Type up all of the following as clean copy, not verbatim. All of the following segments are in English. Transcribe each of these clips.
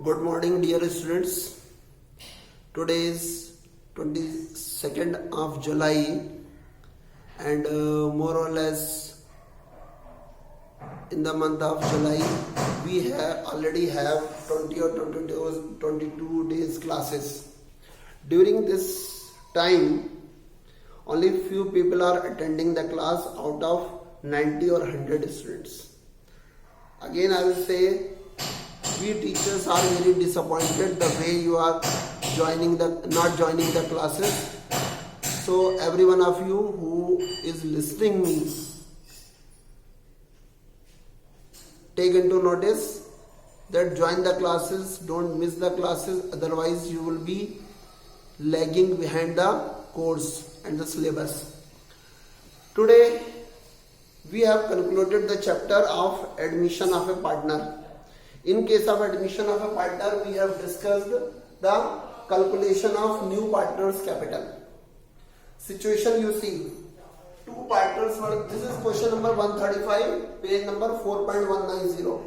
Good morning, dear students. Today is 22nd of July, and more or less in the month of July, we already have 20 or 22 days classes. During this time, only few people are attending the class out of 90 or 100 students. Again, I will say, we teachers are very disappointed the way you are not joining the classes. So every one of you who is listening me, take into notice that join the classes, don't miss the classes, otherwise you will be lagging behind the course and the syllabus. Today we have concluded the chapter of admission of a partner. In case of admission of a partner, we have discussed the calculation of new partner's capital. Situation you see, two partners were, this is question number 135, page number 4.190.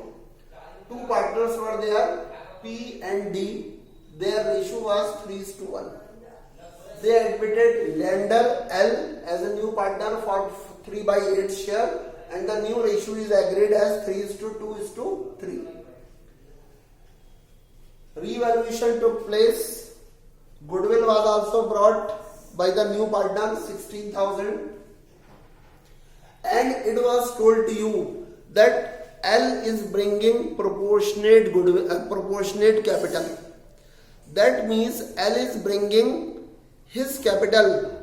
Two partners were there, P and D. Their ratio was 3:1. They admitted lender L as a new partner for 3/8 share, and the new ratio is agreed as 3:2:3. Revaluation took place. Goodwill was also brought by the new partner, 16,000, and it was told to you that L is bringing proportionate capital. That means L is bringing his capital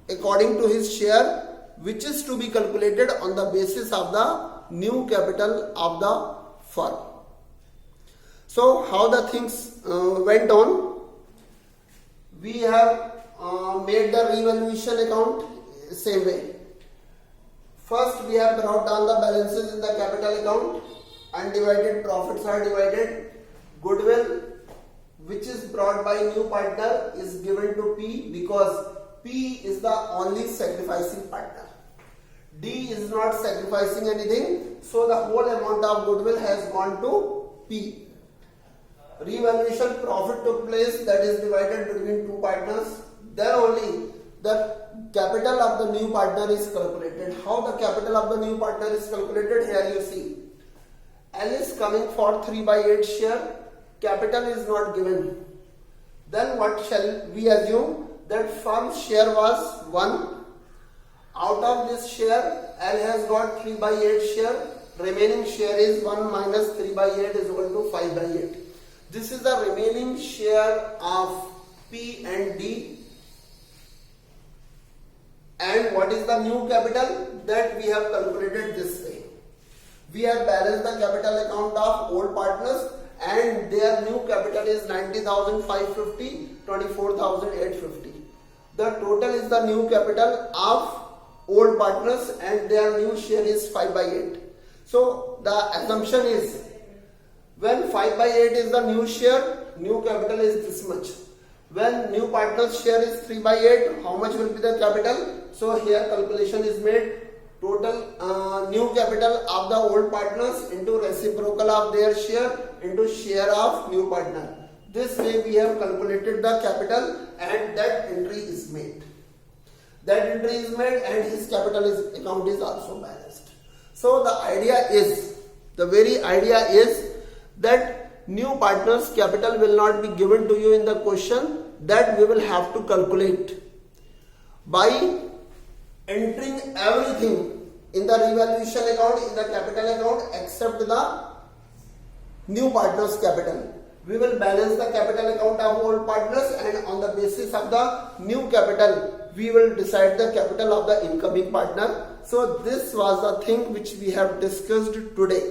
according to his share, which is to be calculated on the basis of the new capital of the firm. So how the things went on? We have made the revaluation account same way. First we have brought down the balances in the capital account. Undivided profits are divided. Goodwill, which is brought by new partner, is given to P because P is the only sacrificing partner. D is not sacrificing anything, so the whole amount of goodwill has gone to P. Revaluation profit took place, that is divided between two partners. Then only the capital of the new partner is calculated. How the capital of the new partner is calculated? Here you see. L is coming for 3/8 share. Capital is not given. Then what shall we assume? That firm's share was 1. Out of this share, L has got 3/8 share. Remaining share is 1 minus 3/8 is equal to 5/8. This is the remaining share of P and D. And what is the new capital? That we have calculated this way. We have balanced the capital account of old partners, and their new capital is 90,550, 24,850. The total is the new capital of old partners, and their new share is 5/8. So the assumption is, when 5/8 is the new share, new capital is this much. When new partner's share is 3/8, how much will be the capital? So here calculation is made. Total new capital of the old partners into reciprocal of their share into share of new partner. This way we have calculated the capital, and that entry is made. That entry is made, and his capital account is also balanced. So the very idea is that new partner's capital will not be given to you in the question, that we will have to calculate by entering everything in the revaluation account, in the capital account, except the new partner's capital. We will balance the capital account of old partners, and on the basis of the new capital, we will decide the capital of the incoming partner. So this was the thing which we have discussed today.